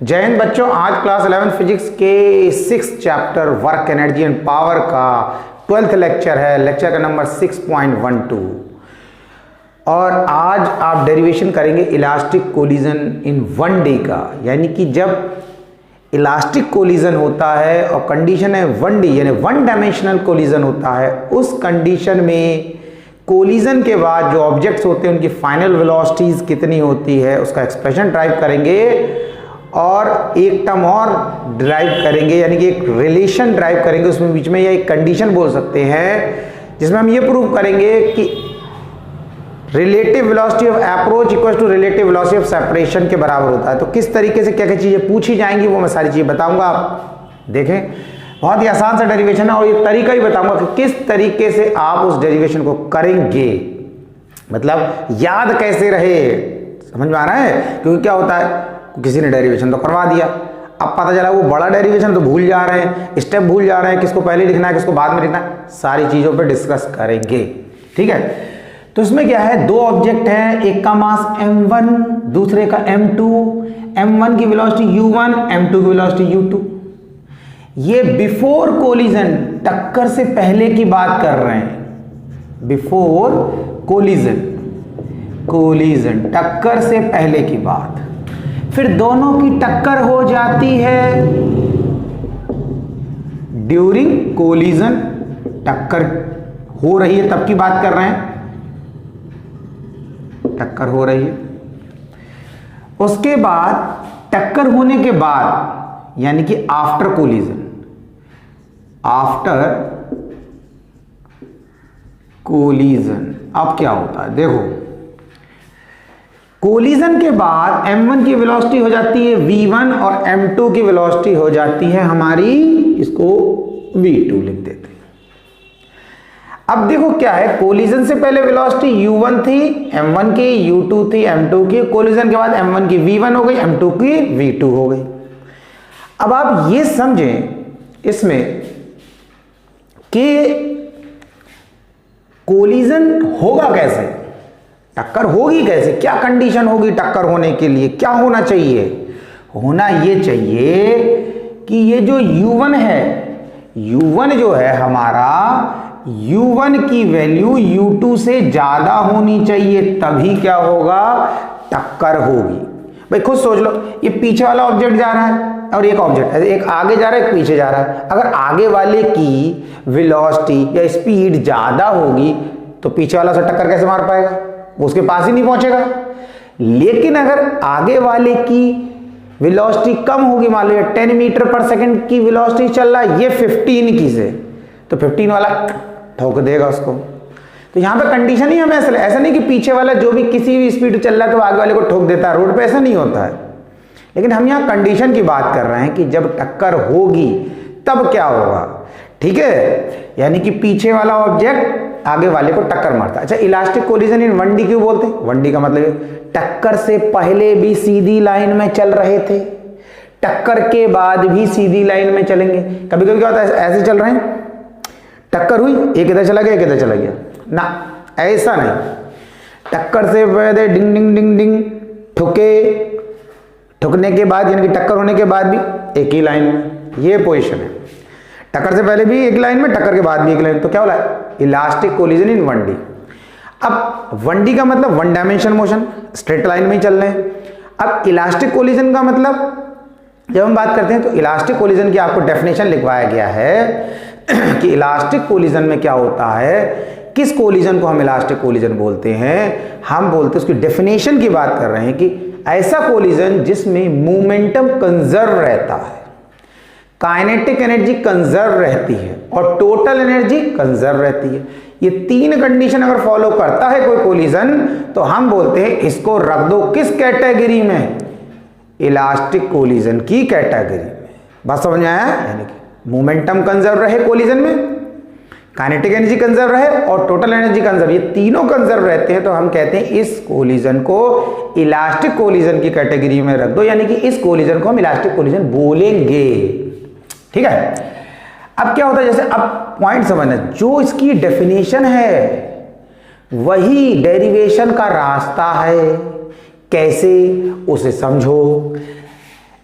जय हिंद बच्चों, आज क्लास 11 फिजिक्स के 6 chapter work energy and power का 12th लेक्चर है। लेक्चर का नंबर 6.12 और आज आप डेरिवेशन करेंगे इलास्टिक कोलिजन इन 1 डे का। यानी कि जब इलास्टिक कोलिजन होता है और कंडीशन है 1 डी यानी 1 डायमेंशनल कोलिजन होता है, उस कंडीशन में कोलिजन के बाद जो ऑब्जेक्ट्स होते हैं उनकी फाइनल वेलोसिटीज कितनी होती है उसका एक्सप्रेशन ड्राइव करेंगे और एक टर्म और ड्राइव करेंगे, यानी कि एक रिलेशन ड्राइव करेंगे उसमें बीच में, या एक कंडीशन बोल सकते हैं जिसमें हम ये प्रूव करेंगे कि relative velocity of approach equal to relative velocity of separation के बराबर होता है। तो किस तरीके से क्या क्या चीजें पूछी जाएंगी वो मैं सारी चीजें बताऊंगा। आप देखें, बहुत ही आसान सा डेरिवेशन है और ये तरीका ही बताऊंगा कि किस तरीके से आप उस डेरिवेशन को करेंगे, मतलब याद कैसे रहे। समझ में आ रहा है? क्योंकि क्या होता है, किसी ने डेरिवेशन तो करवा दिया, अब पता चला वो बड़ा डेरिवेशन तो भूल जा रहे हैं, स्टेप भूल जा रहे हैं, किसको पहले लिखना है किसको बाद में लिखना है, सारी चीजों पे डिस्कस करेंगे। ठीक है, तो इसमें क्या है, दो ऑब्जेक्ट हैं, एक का मास m1 दूसरे का m2, m1 की वेलोसिटी u1 m2 की वेलोसिटी u2। ये बिफोर कोलिजन, टक्कर से पहले की बात कर रहे हैं, बिफोर कोलिजन, कोलिजन टक्कर से पहले की बात। फिर दोनों की टक्कर हो जाती है ड्यूरिंग कोलिजन, टक्कर हो रही है तब की बात कर रहे हैं, टक्कर हो रही है। उसके बाद टक्कर होने के बाद यानी कि आफ्टर कोलिजन, आफ्टर कोलिजन अब क्या होता है देखो, कोलिजन के बाद m1 की वेलोसिटी हो जाती है v1 और m2 की वेलोसिटी हो जाती है हमारी, इसको v2 लिख देते हैं। अब देखो क्या है, कोलिजन से पहले वेलोसिटी u1 थी m1 की, u2 थी m2 की, कोलिजन के बाद m1 की v1 हो गई, m2 की v2 हो गई। अब आप ये समझें इसमें कि कोलिजन होगा कैसे, टक्कर होगी कैसे, क्या कंडीशन होगी टक्कर होने के लिए, क्या होना चाहिए, होना ये चाहिए कि ये जो u1 है, u1 जो है हमारा, u1 की वैल्यू u2 से ज्यादा होनी चाहिए, तभी क्या होगा, टक्कर होगी। भाई खुद सोच लो, ये पीछे वाला ऑब्जेक्ट जा रहा है और एक ऑब्जेक्ट है, एक आगे जा रहा है एक पीछे जा रहा है। अगर आगे वाले की वेलोसिटी या स्पीड ज्यादा होगी तो पीछे वाला से टक्कर कैसे मार पाएगा, उसके पास ही नहीं पहुंचेगा। लेकिन अगर आगे वाले की वेलोसिटी कम होगी, मान लो 10 मीटर पर सेकंड की वेलोसिटी चल रहा है, ये 15 की से, तो 15 वाला ठोक देगा उसको। तो यहां पे कंडीशन ही हमें ऐसा नहीं कि पीछे वाला जो भी किसी भी स्पीड चल रहा है तो आगे वाले को ठोक देता है, रोड पे ऐसा नहीं होता है। लेकिन हम यहां कंडीशन की बात कर रहे हैं कि जब टक्कर होगी तब क्या होगा। ठीक है, यानी कि पीछे वाला ऑब्जेक्ट आगे वाले को टक्कर मारता है। अच्छा, इलास्टिक कोलिजन इन 1D क्यों बोलते हैं? 1D का मतलब टक्कर से पहले भी सीधी लाइन में चल रहे थे, टक्कर के बाद भी सीधी लाइन में चलेंगे। कभी कभी क्या होता है, ऐसे चल रहे हैं, टक्कर हुई, एक इधर चला गया एक इधर चला गया, ना ऐसा नहीं, टक्कर से पहले डिंग डिंग डिंग डिंग ठुके, ठुकने के बाद यानी कि टक्कर होने के बाद भी एक ही लाइन में, ये पोजीशन है। टक्कर से पहले भी एक लाइन में, टक्कर के बाद भी एक लाइन, तो क्या बोला, इलास्टिक कोलिजन इन 1D। अब 1D का मतलब 1 डायमेंशन मोशन, स्ट्रेट लाइन में ही चल रहे हैं। अब इलास्टिक कोलिजन का मतलब जब हम बात करते हैं तो इलास्टिक कोलिजन की आपको डेफिनेशन लिखवाया गया है कि इलास्टिक कोलिजन में क्या होता है, किस कोलिजन को हम इलास्टिक कोलिजन बोलते हैं। हम बोलते हैं, उसकी डेफिनेशन की बात कर रहे हैं कि ऐसा कोलिजन जिसमें मोमेंटम कंजर्व रहता है, काइनेटिक एनर्जी कंजर्व रहती है और टोटल एनर्जी कंजर्व रहती है। ये 3 कंडीशन अगर फॉलो करता है कोई कोलिजन तो हम बोलते हैं इसको रख दो किस कैटेगरी में, इलास्टिक कोलिजन की कैटेगरी में। बात समझ में आया? यानी कि मोमेंटम कंजर्व रहे कोलिजन में, काइनेटिक एनर्जी कंजर्व रहे और टोटल एनर्जी कंजर्व, ये तीनों कंजर्व रहते हैं तो हम कहते हैं इस कोलिजन को इलास्टिक कोलिजन की कैटेगरी में रख दो, यानी कि इस कोलिजन को हम इलास्टिक कोलिजन बोलेंगे। ठीक है, अब क्या होता है, जैसे अब पॉइंट समझना, जो इसकी डेफिनेशन है वही डेरिवेशन का रास्ता है, कैसे उसे समझो।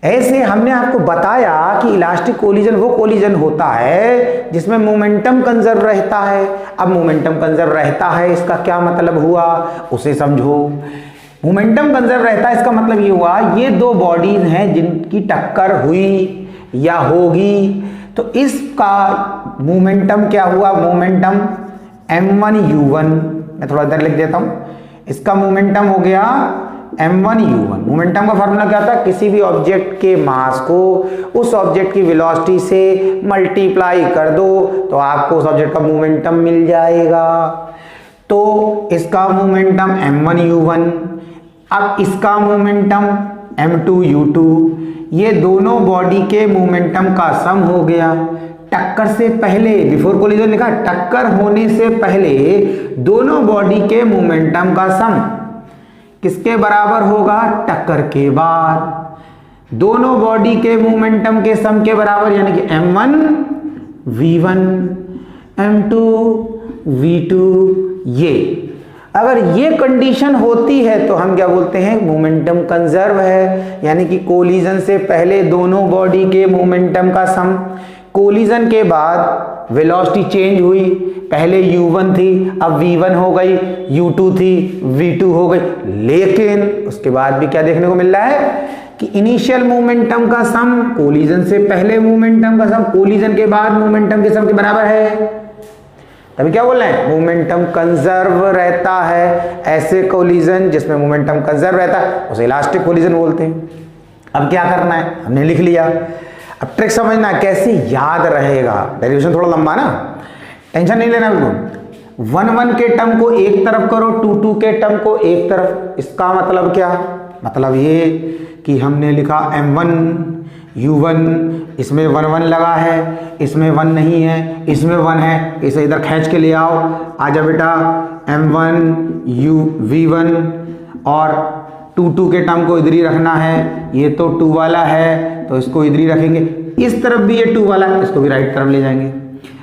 ऐसे हमने आपको बताया कि इलास्टिक कोलिजन वो कोलिजन होता है जिसमें मोमेंटम कंजर्व रहता है। अब मोमेंटम कंजर्व रहता है इसका क्या मतलब हुआ उसे समझो। मोमेंटम कंजर्व रहता है इसका मतलब ये हुआ ये दो बॉडीज हैं जिनकी टक्कर हुई या होगी, तो इसका मोमेंटम क्या हुआ, मोमेंटम m1u1, मैं थोड़ा इधर लिख देता हूं, इसका मोमेंटम हो गया m1u1। मोमेंटम का फॉर्मूला क्या था, किसी भी ऑब्जेक्ट के मास को उस ऑब्जेक्ट की वेलोसिटी से मल्टीप्लाई कर दो तो आपको उस ऑब्जेक्ट का मोमेंटम मिल जाएगा। तो इसका मोमेंटम m1u1, अब इसका मोमेंटम m2u2, ये दोनों बॉडी के मोमेंटम का सम हो गया। टक्कर से पहले, बिफोर कोलिजन लिखा, टक्कर होने से पहले दोनों बॉडी के मोमेंटम का सम किसके बराबर होगा, टक्कर के बाद दोनों बॉडी के मोमेंटम के सम के बराबर, यानी कि m1 v1 m2 v2। ये अगर ये कंडीशन होती है तो हम क्या बोलते हैं, मोमेंटम कंजर्व है, यानी कि कोलिजन से पहले दोनों बॉडी के मोमेंटम का सम, कोलिजन के बाद वेलोसिटी चेंज हुई, पहले u1 थी अब v1 हो गई, u2 थी v2 हो गई, लेकिन उसके बाद भी क्या देखने को मिल रहा है कि इनिशियल मोमेंटम का सम कोलिजन से पहले मोमेंटम का सम कोलिजन के बाद मोमेंटम के सम के बराबर है। तभी क्या बोल रहे हैं, मोमेंटम कंजर्व रहता है। ऐसे कोलिजन जिसमें मोमेंटम कंजर्व रहता है उसे इलास्टिक कोलिजन बोलते हैं। अब क्या करना है, हमने लिख लिया, अब ट्रिक समझना कैसे याद रहेगा। डेरिवेशन थोड़ा लंबा ना, टेंशन नहीं लेना बिल्कुल। 1 के टर्म को एक तरफ करो, 2 के टर्म को एक तरफ। इसका मतलब क्या, मतलब ये कि हमने लिखा m1u1, इसमें 1 लगा है, इसमें 1 नहीं है, इसमें 1 है, इसे इधर खींच के ले आओ। आजा बेटा, m1v1 और 2 के टर्म को इधर ही रखना है। ये तो 2 वाला है तो इसको इधर ही रखेंगे। इस तरफ भी ये 2 वाला है, इसको भी राइट तरफ ले जाएंगे।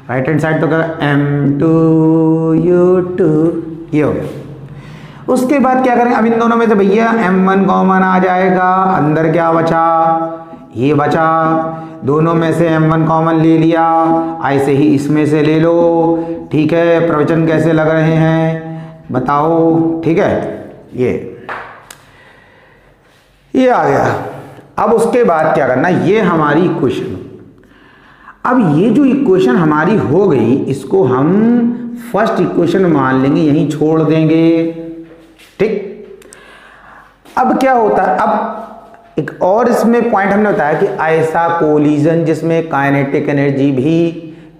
राइट हैंड साइड तो क्या, m2u2, ये हो गया। उसके बाद क्या करें, अब इन दोनों में से भैया m1 कॉमन आ जाएगा, अंदर क्या बचा, ये बचा। दोनों में से m1 कॉमन ले लिया, ऐसे ही इसमें से ले लो। ठीक है, प्रवचन कैसे लग रहे हैं बताओ। ठीक है, ये आ गया। अब उसके बाद क्या करना, ये हमारी इक्वेशन। अब ये जो इक्वेशन हमारी हो गई, इसको हम फर्स्ट इक्वेशन मान लेंगे, यहीं छोड़ देंगे। ठीक, अब क्या होता है, अब एक और इसमें पॉइंट हमने बताया कि ऐसा कोलिजन जिसमें काइनेटिक एनर्जी भी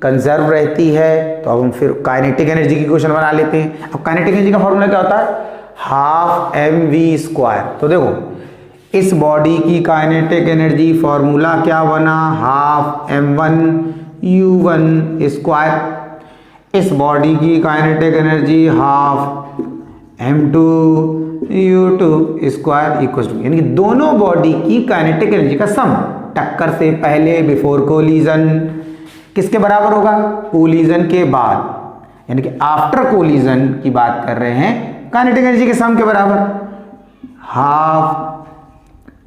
कंजर्व रहती है, तो अब हम फिर काइनेटिक एनर्जी की इक्वेशन बना लेते हैं। अब काइनेटिक एनर्जी का फॉर्मूला क्या होता है, हाफ mv²। तो देखो, इस बॉडी की काइनेटिक एनर्जी फॉर्मूला क्या बना, हाफ m1u1²। इस बॉडी की kinetic energy half m2u2² equal to, यानी कि दोनों बॉडी की काइनेटिक एनर्जी का सम टक्कर से पहले, बिफोर कोलिजन, किसके बराबर होगा, कोलिजन के बाद, यानी कि आफ्टर कोलिजन की बात कर रहे हैं, काइनेटिक एनर्जी के सम के बराबर, हाफ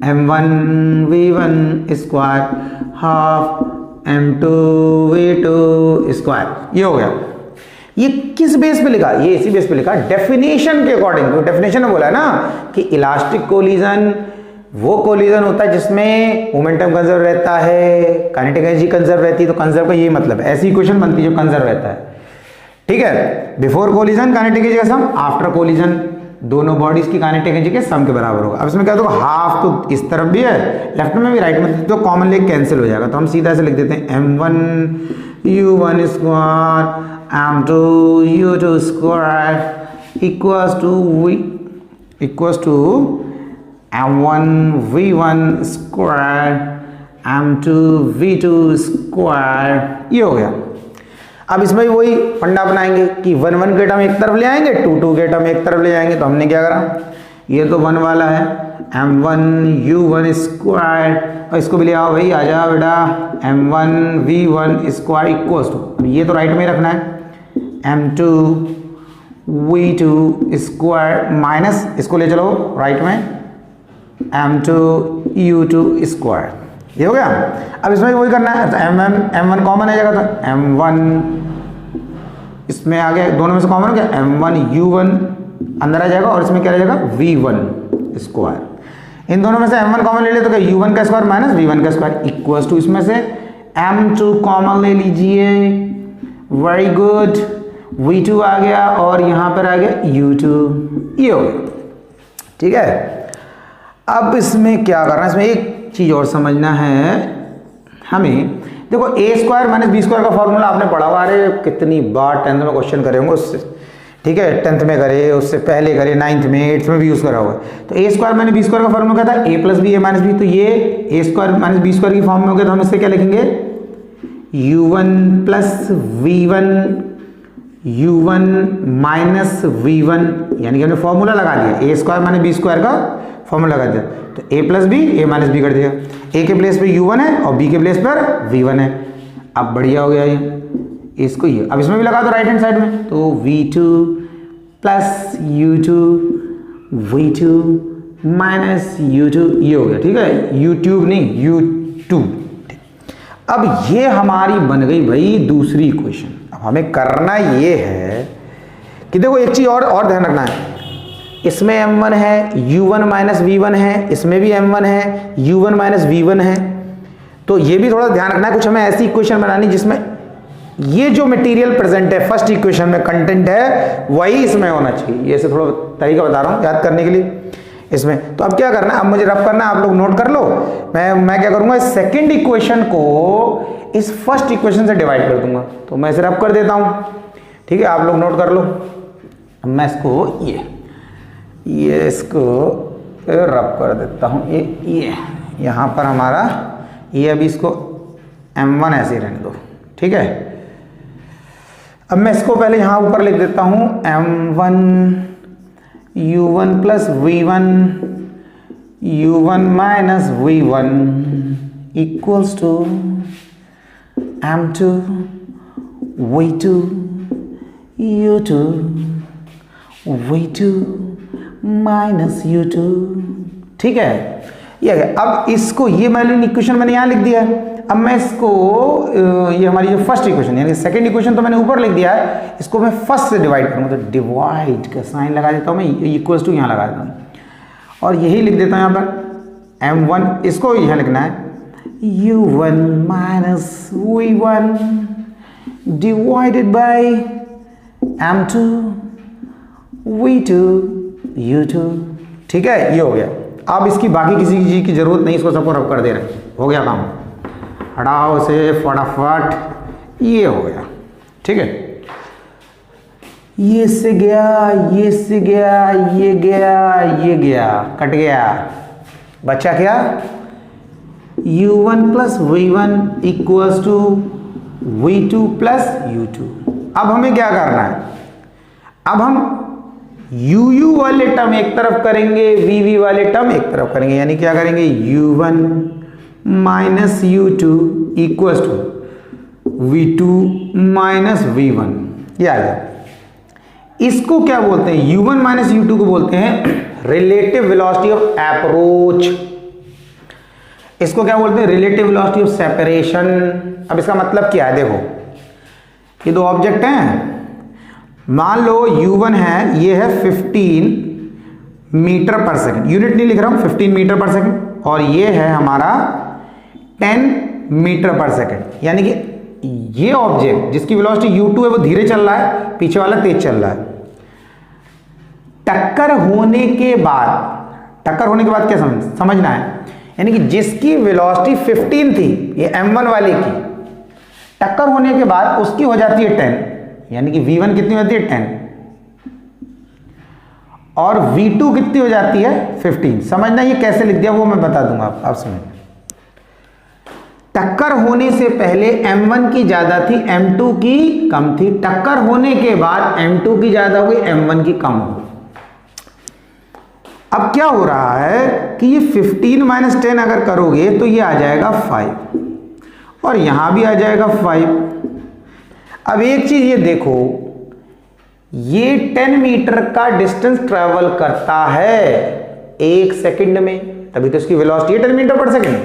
m1v1² हाफ m2v2²। ये हो गया। ये किस बेस पे लिखा, ये इसी बेस पे लिखा, डेफिनेशन के अकॉर्डिंग। तो डेफिनेशन में बोला है ना कि इलास्टिक कोलिजन वो कोलिजन होता है जिसमें मोमेंटम कंजर्व रहता है, काइनेटिक एनर्जी कंजर्व रहती है। तो कंजर्व का यही मतलब है, ऐसी इक्वेशन बनती है जो कंजर्व रहता है। ठीक है, बिफोर कोलिजन काइनेटिक एनर्जी का सम, आफ्टर कोलिजन दोनों बॉडीज की काइनेटिक एनर्जी के सम के बराबर होगा। अब इसमें क्या होगा, हाफ तो इस तरफ भी है, लेफ्ट में भी, राइट में, तो कॉमन लेके कैंसिल हो जाएगा। तो हम सीधा से लिख देते हैं m1u1² m2u2² equals to m1v1² m2v2²। ये हो गया। अब इसमें भी वही फंडा बनाएंगे कि 1 के टर्म एक तरफ ले आएंगे, 2 के टर्म एक तरफ ले जाएंगे। तो हमने क्या करा, ये तो 1 वाला है, m1u1² और इसको भी ले आओ भाई, आ जाओ बेटा, m1v1² इक्वल्स टू, ये तो राइट में रखना है, m2v2² माइनस, इसको ले चलो राइट में, m2 u2 स्क्वायर, ये हो गया। अब इसमें वही करना है, तो m1 कॉमन आ जाएगा, तो m1 इसमें आ गया, दोनों में से कॉमन हो गया, m1 u1 अंदर आ जाएगा और इसमें क्या आ जाएगा v1 स्क्वायर। इन दोनों में से m1 कॉमन ले ले तो क्या u1 का स्क्वायर माइनस v1 का स्क्वायर इक्वल्स टू इसमें से m2 कॉमन ले लीजिए, वेरी गुड, v2 आ गया और यहां पर आ गया u2, ये हो गया। ठीक है, अब इसमें क्या करना है, इसमें एक चीज और समझना है हमें। देखो ए स्क्वायर माइनस बी स्क्वायर का फॉर्मूला आपने पढ़ा हुआ, अरे कितनी बार 10th में क्वेश्चन करे होंगे उससे, ठीक है, 10th में करे, उससे पहले करे, 9th में, 8th में भी यूज करा हुआ। तो ए स्क्वायर माइनस बी स्क्वायर का फॉर्मूला क्या था, ए plus B A minus B, तो ये ए स्क्वायर माइनस बी स्क्वायर की फॉर्म में हो गया, तो हम इससे क्या लिखेंगे u1 plus v1 u1 minus v1, यानी कि हमने फॉर्मूला लगा दिया, A square minus B square का फॉर्मूला लगा दिया, तो a plus B A minus B कर दिया, a के प्लेस पे u1 है और b के प्लेस पर v1 है। अब बढ़िया हो गया ये, इसको ये अब इसमें भी लगा दो राइट हैंड साइड में, तो v2 plus u2 v2 minus u2, ये हो गया। ठीक है, यूट्यूब नहीं u2। अब ये हमारी बन गई भाई दूसरी इक्वेशन। अब हमें करना ये है कि देखो एक चीज और ध्यान रखना है, इसमें m1 है, u1 माइनस v1 है, इसमें भी m1 है, u1 माइनस v1 है, तो ये भी थोड़ा ध्यान रखना है। कुछ हमें ऐसी इक्वेशन बनानी जिसमें ये जो मटेरियल प्रेजेंट है फर्स्ट इक्वेशन में, कंटेंट है, वही इसमें होना चाहिए। ये से थोड़ा तरीका बता रहा हूँ याद करने के लिए इसमें। तो अब क्या करना है, अब मुझे रफ करना है, आप लोग नोट कर लो। मैं क्या करूंगा, इस सेकेंड इक्वेशन को इस फर्स्ट इक्वेशन से डिवाइड कर दूंगा, तो मैं इसे रफ कर देता हूं। ठीक है, आप लोग नोट कर लो। मैं इसको ये इसको रब कर देता हूँ, ये यहाँ पर हमारा ये, अभी इसको m1 ऐसे ही रहने दो। ठीक है, अब मैं इसको पहले यहाँ ऊपर लिख देता हूँ, m1 u1 plus v1 u1 minus v1 equals to m2 v2 u2 v2 minus u2। ठीक है, ये है। अब इसको ये मैंने इक्वेशन मैंने यहाँ लिख दिया है। अब मैं इसको ये हमारी जो फर्स्ट इक्वेशन यानी सेकंड इक्वेशन तो मैंने ऊपर लिख दिया है, इसको मैं फर्स्ट से डिवाइड करूँगा, तो डिवाइड का साइन लगा देता हूँ मैं, इक्वल्स टू यहाँ लगा देता हूँ और यही लिख देता हूँ यहाँ पर m1, इसको यहाँ लिखना है u1 minus v1 divided by m2 v2 u2। ठीक है, ये हो गया। अब इसकी बाकी किसी चीज की जरूरत नहीं, इसको सबको रब कर दे रहे, हो गया काम, हटाओ से फटाफट, ये हो गया। ठीक है, ये से गया, ये से गया, ये गया, ये गया, कट गया, बचा क्या, u1 plus v1 equals to v2 plus u2। अब हमें क्या करना है, अब हम u वाले टर्म एक तरफ करेंगे, v वाले टर्म एक तरफ करेंगे, यानी क्या करेंगे, u1 minus u2 equals to v2 minus v1, ये आ गया। इसको क्या बोलते हैं, u1 माइनस u2 को बोलते हैं रिलेटिव वेलोसिटी ऑफ अप्रोच। इसको क्या बोलते हैं, रिलेटिव वेलोसिटी ऑफ सेपरेशन। अब इसका मतलब क्या है, देखो ये दो ऑब्जेक्ट हैं, मान लो u1 है, ये है 15 मीटर पर सेकंड, यूनिट नहीं लिख रहा हूं, 15 मीटर पर सेकंड, और ये है हमारा 10 मीटर पर सेकंड। यानी कि ये ऑब्जेक्ट जिसकी वेलोसिटी u2 है वो धीरे चल रहा है, पीछे वाला तेज चल रहा है। टक्कर होने के बाद क्या समझना है, यानी कि जिसकी वेलोसिटी 15 थी, ये m1 वाले की, टक्कर होने के बाद उसकी हो जाती है 10, यानी कि v1 कितनी होती है 10 और v2 कितनी हो जाती है 15। समझना ये कैसे लिख दिया वो मैं बता दूंगा, आप समझ। टक्कर होने से पहले m1 की ज्यादा थी, m2 की कम थी, टक्कर होने के बाद m2 की ज्यादा हो गई, m1 की कम हो गई। अब क्या हो रहा है कि ये 15 माइनस 10 अगर करोगे तो ये आ जाएगा 5 और यहां भी आ जाएगा 5। अब एक चीज ये देखो, ये 10 मीटर का डिस्टेंस ट्रेवल करता है 1 सेकंड में, तभी तो इसकी वेलोसिटी है 10 मीटर पर सेकेंड।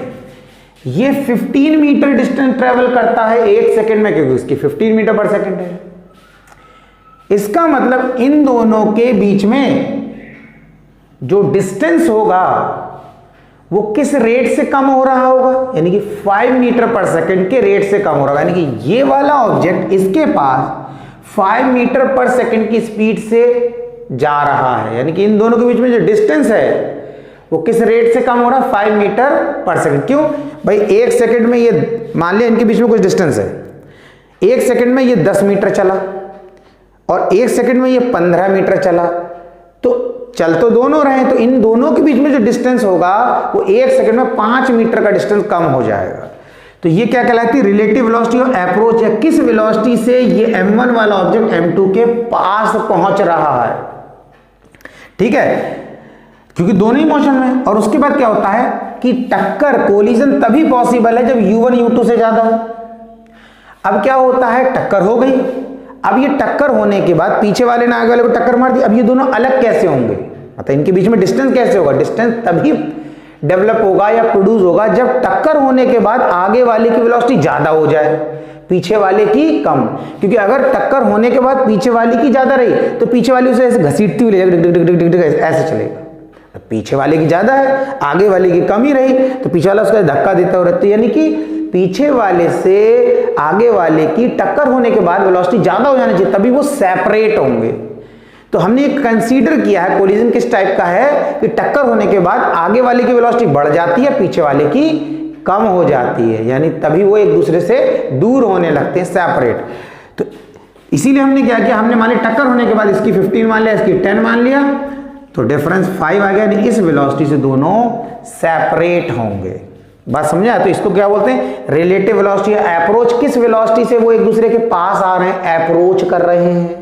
ये 15 मीटर डिस्टेंस ट्रेवल करता है 1 सेकेंड में, क्योंकि इसकी 15 मीटर पर सेकेंड है। इसका मतलब इन दोनों के बीच में जो डिस्टेंस होगा वो किस रेट से कम हो रहा होगा, यानी कि 5 मीटर पर सेकेंड के रेट से कम हो रहा होगा। यानी कि ये वाला ऑब्जेक्ट इसके पास 5 मीटर पर सेकेंड की स्पीड से जा रहा है, यानी कि इन दोनों के बीच में जो डिस्टेंस है वो किस रेट से कम हो रहा है, 5 मीटर पर सेकेंड। क्यों भाई, 1 सेकेंड में ये, मान लिया इनके बीच में कुछ डिस्टेंस है, 1 सेकेंड में ये 10 मीटर चला और 1 सेकेंड में ये 15 मीटर चला, तो चल तो दोनों रहे, तो इन दोनों के बीच में जो डिस्टेंस होगा वो 1 सेकेंड में 5 मीटर का डिस्टेंस कम हो जाएगा। तो ये क्या कहलाती है, रिलेटिव वेलोसिटी ऑफ अप्रोच है। किस वेलोसिटी से ये m1 वाला ऑब्जेक्ट m2 के पास पहुंच रहा है, ठीक है, क्योंकि दोनों ही मोशन में। और उसके बाद क्या होता है कि टक्कर, कोलिजन तभी पॉसिबल है जब u1 u2 से ज्यादा हो। अब क्या होता है, टक्कर हो गई, अब ये टक्कर होने के बाद पीछे वाले ने आगे वाले को टक्कर मार दी, अब ये दोनों अलग कैसे होंगे, मतलब इनके बीच में डिस्टेंस कैसे होगा, डिस्टेंस तभी डेवलप होगा या प्रोड्यूस होगा जब टक्कर होने के बाद आगे वाले की वेलोसिटी ज्यादा हो जाए, पीछे वाले की कम। क्योंकि अगर टक्कर होने के बाद पीछे वाले की ज्यादा रही तो पीछे वाली उसे ऐसे घसीटती हुई ऐसे चलेगा। पीछे वाले की ज्यादा है, आगे वाले की कम ही रही, तो पीछे वाला उसका धक्का देता हो रहता है, यानी कि पीछे वाले से आगे वाले की टक्कर होने के बाद वेलोसिटी ज्यादा हो जानी चाहिए, तभी वो सेपरेट होंगे। तो हमने कंसीडर किया है कोलिजन किस टाइप का है कि टक्कर होने के बाद आगे वाले की वेलोसिटी बढ़ जाती है, पीछे वाले की कम हो जाती है, यानी तभी वो एक दूसरे से दूर होने लगते हैं, सेपरेट। तो इसीलिए हमने क्या किया, हमने मान लिया टक्कर होने के बाद इसकी 15 मान लिया, इसकी 10 मान लिया, तो डिफरेंस 5 आ गया, यानी इस वेलोसिटी से दोनों सेपरेट होंगे। बात समझा? तो इसको क्या बोलते हैं, रिलेटिव वेलोसिटी अप्रोच। किस वेलोसिटी से वो एक दूसरे के पास आ रहे हैं, अप्रोच कर रहे हैं।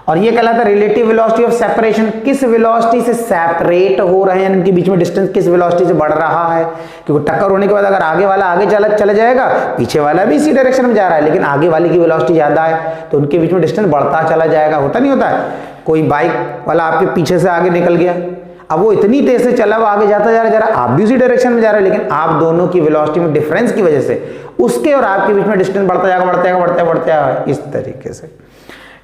और ये कहलाता है रिलेटिव वेलोसिटी ऑफ सेपरेशन, किस वेलोसिटी से सेपरेट हो रहे हैं, इनके बीच में डिस्टेंस किस वेलोसिटी से बढ़ रहा है। क्योंकि टक्कर होने के बाद अगर आगे वाला आगे चला जाएगा, पीछे वाला भी इसी डायरेक्शन में जा रहा है, लेकिन आगे वाले की वेलोसिटी ज्यादा है तो उनके बीच में डिस्टेंस बढ़ता चला जाएगा। होता नहीं होता है, कोई बाइक वाला आपके पीछे से आगे निकल गया, अब वो इतनी तेज से चला, वो आगे जाता जा रहा, आप भी उसी डायरेक्शन में जा रहे हैं, लेकिन आप दोनों की वेलोसिटी में डिफरेंस की वजह से उसके और आपके बीच में डिस्टेंस बढ़ता जाएगा इस तरीके से,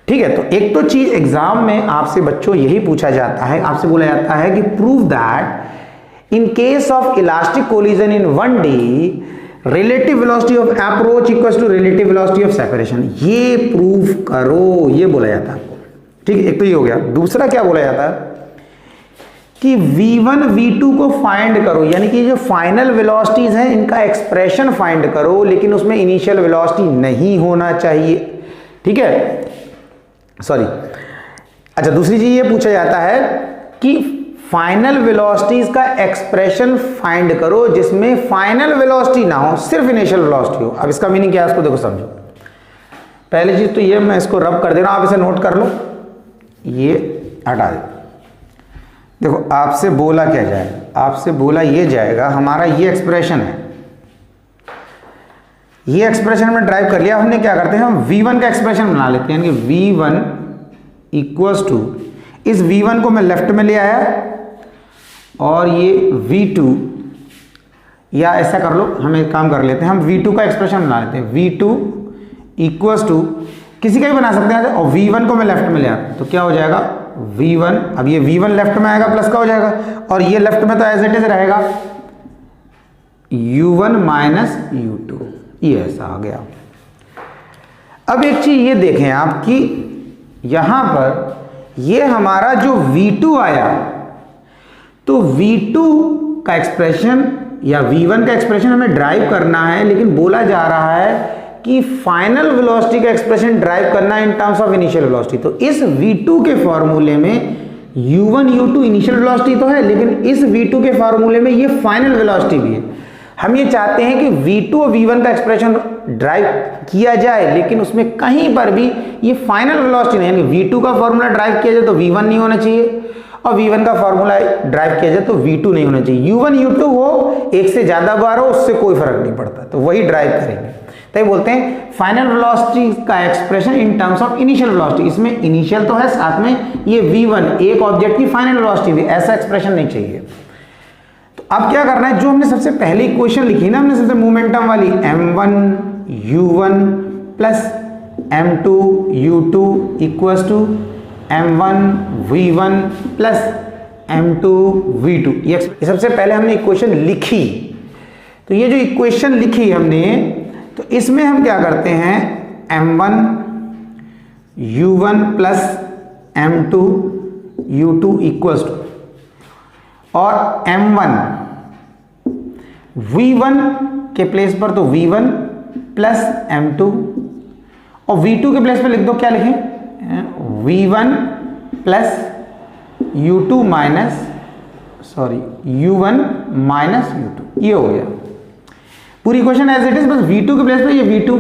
ठीक है। तो एक तो चीज एग्जाम में आपसे बच्चों यही पूछा जाता है, आपसे बोला जाता है कि prove that in case of elastic collision in 1D relative velocity of approach equals to relative velocity of separation. ये प्रूव करो, ये बोला जाता है आपको, ठीक है। एक तो ये हो गया। दूसरा क्या बोला जाता है कि v1 v2 को फाइंड करो, यानी कि जो फाइनल वेलोसिटीज हैं इनका एक्सप्रेशन फाइंड करो, लेकिन उसमें इनिशियल वेलोसिटी नहीं होना चाहिए, ठीक है, सॉरी। अच्छा, दूसरी चीज ये पूछा जाता है कि फाइनल वेलोसिटीज का एक्सप्रेशन फाइंड करो जिसमें फाइनल वेलोसिटी ना हो, सिर्फ इनिशियल वेलोसिटी हो। अब इसका मीनिंग क्या है उसको देखो, समझो। पहली चीज तो ये, मैं इसको रब कर दे रहा हूं, आप इसे नोट कर लो, ये हटा दे। देखो, आपसे बोला क्या जाएगा, आपसे बोला ये जाएगा, हमारा ये एक्सप्रेशन है, ये एक्सप्रेशन में ड्राइव कर लिया। हमने क्या करते हैं, हम v1 का एक्सप्रेशन बना लेते हैं, यानी v1 इक्वल्स टू, इस v1 को मैं लेफ्ट में ले आया और ये v2, या ऐसा कर लो, हम एक काम कर लेते हैं, हम v2 का एक्सप्रेशन बना लेते हैं, v2 इक्वल्स टू, किसी का भी बना सकते हैं, और v1 को मैं लेफ्ट में ले आता हूं, तो क्या हो जाएगा v1, अब ये v1 लेफ्ट में आएगा, प्लस का हो जाएगा, और ये लेफ्ट में तो एज इट इज रहेगा u1 माइनस u2, ये ऐसा आ गया। अब एक चीज ये देखें आप कि यहां पर ये हमारा जो v2 आया, तो v2 का एक्सप्रेशन या v1 का एक्सप्रेशन हमें ड्राइव करना है, लेकिन बोला जा रहा है कि फाइनल वेलोसिटी का एक्सप्रेशन ड्राइव करना है in terms of initial velocity. तो इस v2 के फॉर्मूले में u1 u2 इनिशियल वेलोसिटी तो है, लेकिन इस v2 के फॉर्मूले में ये फाइनल वेलोसिटी भी है। हम ये चाहते हैं कि v2 और v1 का एक्सप्रेशन ड्राइव किया जाए, लेकिन उसमें कहीं पर भी ये फाइनल वेलोसिटी नहीं, यानी v2 का फॉर्मूला ड्राइव किया जाए तो v1 नहीं होना चाहिए, और v1 का फॉर्मूला ड्राइव किया जाए तो v2 नहीं होना चाहिए। u1 u2 हो, एक से ज्यादा बार हो, उससे कोई फर्क नहीं पड़ता, तो वही ड्राइव करेंगे। तो बोलते हैं फाइनल वेलोसिटी का expression in terms of initial velocity, इसमें इनिशियल तो है, साथ में ये v1 एक ऑब्जेक्ट की फाइनल वेलोसिटी भी, ऐसा एक्सप्रेशन नहीं चाहिए। तो अब क्या करना है, जो हमने सबसे पहले इक्वेशन लिखी ना हमने सबसे मोमेंटम वाली, m1 u1 plus m2 u2 equals to m1 v1 plus m2 v2। ये सबसे पहले हमने इक्वेशन लिखी। तो ये जो इक्वेशन लिखी हमने, तो इसमें हम क्या करते हैं, m1 u1 plus m2 u2 equals to, और m1 v1 के प्लेस पर तो v1 प्लस m2, और v2 के प्लेस पर लिख दो, क्या लिखें, v1 plus u2 minus u1 minus u2। ये हो गया पूरी इक्वेशन एज इट इज। बस v2 के प्लेस पर ये v2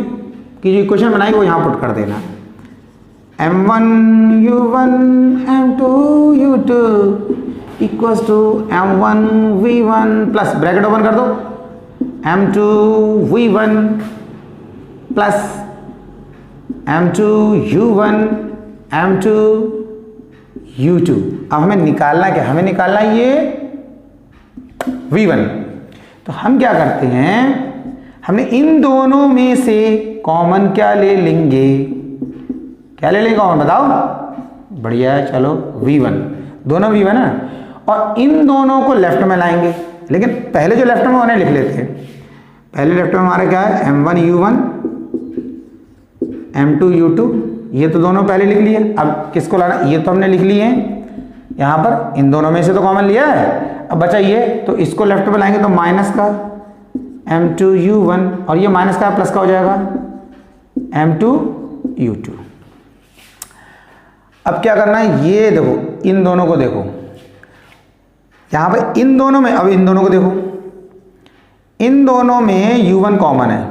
की जो इक्वेशन बनाई वो यहां पुट कर देना, m1 u1 m2 u2 equals to m1 v1 plus bracket open कर दो m2 v1 plus m2 u1 m2 u2। अब हमें निकालना क्या, हमें निकालना ये v1। तो हम क्या करते हैं, हमने इन दोनों में से कॉमन क्या ले लेंगे, क्या ले लेंगे कॉमन बताओ, बढ़िया है, चलो v1, दोनों v1 है, और इन दोनों को लेफ्ट में लाएंगे। लेकिन पहले जो लेफ्ट में उन्हें लिख लेते हैं। पहले लेफ्ट में हमारा क्या है, m1 u1 m2 u2, ये तो दोनों पहले लिख लिए। अब किसको लाना, ये तो हमने लिख लिए हैं यहाँ पर, इन दोनों में से तो कॉमन लिया है। अब बचा ये, तो इसको लेफ्ट में लाएंगे तो माइनस का m2 u1, और ये माइनस का प्लस का हो जाएगा m2 u2। अब क्या करना है, ये देखो इन दोनों को देखो, यहाँ पे इन दोनों में, अब इन दोनों को देखो, इन दोनों में u1 कॉमन है,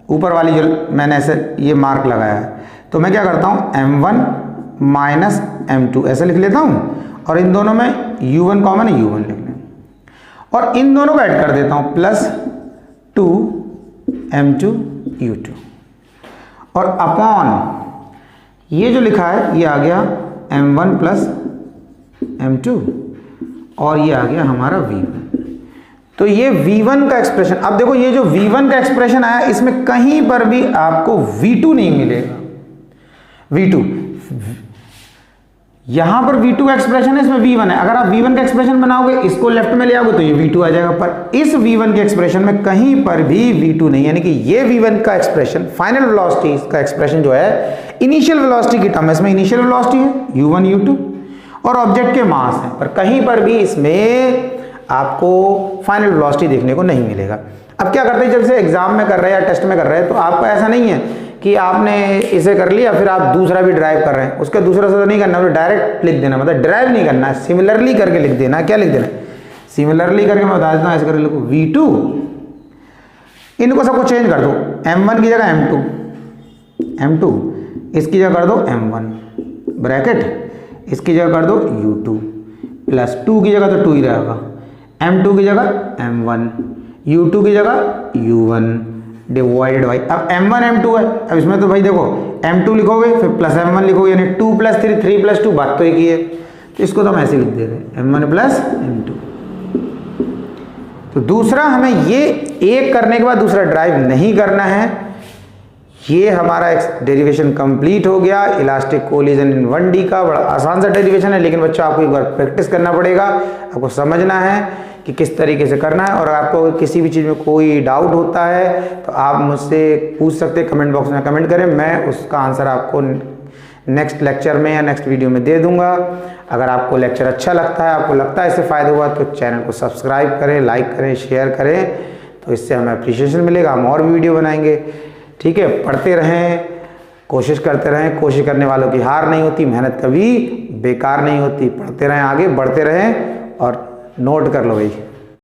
ऊपर वाली जो मैंने ऐसे ये मार्क लगाया है। तो मैं क्या करता हूँ, m1 माइनस m2 ऐसे लिख लेता हूँ, और इन दोनों में u1 कॉमन है, u1 लिख लें, और इन दोनों को ऐड कर देता हूँ, प्लस 2 m2 u2, और अपॉन ये जो लिखा है ये आ गया m1 प्लस m2, और ये आ गया हमारा v1। तो ये v1 का एक्सप्रेशन, अब देखो ये जो v1 का एक्सप्रेशन आया, इसमें कहीं पर भी आपको v2 नहीं मिलेगा। v2 यहां पर v2 का एक्सप्रेशन है, इसमें v1 है। अगर आप v1 का एक्सप्रेशन बनाओगे, इसको लेफ्ट में ले आओगे तो ये v2 आ जाएगा, पर इस v1 के एक्सप्रेशन में कहीं पर भी v2 नहीं, यानी कि ये v1 का एक्सप्रेशन, फाइनल वेलोसिटी का एक्सप्रेशन जो है इनिशियल वेलोसिटी की टर्म में, इसमें इनिशियल वेलोसिटी है u1 u2, और ऑब्जेक्ट के मास है, पर कहीं पर भी इसमें आपको फाइनल वेलोसिटी देखने को नहीं मिलेगा। अब क्या करते हैं, जब से एग्जाम में कर रहे हैं या टेस्ट में कर रहे हैं, तो आपको ऐसा नहीं है कि आपने इसे कर लिया फिर आप दूसरा भी ड्राइव कर रहे हैं, उसके दूसरे से तो नहीं करना, तो डायरेक्ट लिख देना, मतलब ड्राइव नहीं करना है, सिमिलरली करके लिख देना। क्या लिख देना, सिमिलरली करके मैं बता देता हूँ, ऐसे करके लिखो v2, इनको सबको चेंज कर दो, m1 की जगह m2, इसकी जगह कर दो m1 ब्रैकेट, इसकी जगह कर दो u2, प्लस 2 की जगह तो 2 ही रहेगा, m2 की जगह m1, u2 की जगह u1 डिवाइडेड बाई, अब m1 m2 है, अब इसमें तो भाई देखो m2 लिखोगे फिर प्लस m1 लिखोगे, यानी 2 प्लस 3 3 प्लस 2, बात तो एक ही है। तो इसको तो हम ऐसे लिख दे रहे हैं m1 प्लस m2। तो दूसरा हमें ये एक करने के बाद दूसरा ड्राइव नहीं करना है। ये हमारा डेरिवेशन कंप्लीट हो गया, इलास्टिक कोलिजन इन 1D का। बड़ा आसान सा डेरिवेशन है, लेकिन बच्चों आपको एक बार प्रैक्टिस करना पड़ेगा, आपको समझना है कि किस तरीके से करना है। और आपको किसी भी चीज़ में कोई डाउट होता है तो आप मुझसे पूछ सकते हैं, कमेंट बॉक्स में कमेंट करें, मैं उसका आंसर आपको नेक्स्ट लेक्चर में या नेक्स्ट वीडियो में दे दूंगा। अगर आपको लेक्चर अच्छा लगता है, आपको लगता है इससे फ़ायदा हुआ, तो चैनल को सब्सक्राइब करें, लाइक करें, शेयर करें, तो इससे हमें अप्रिशिएशन मिलेगा, हम और भी वीडियो बनाएंगे। ठीक है, पढ़ते रहें, कोशिश करते रहें, कोशिश करने वालों की हार नहीं होती, मेहनत कभी बेकार नहीं होती। पढ़ते रहें, आगे बढ़ते रहें, और नोट कर लो भाई।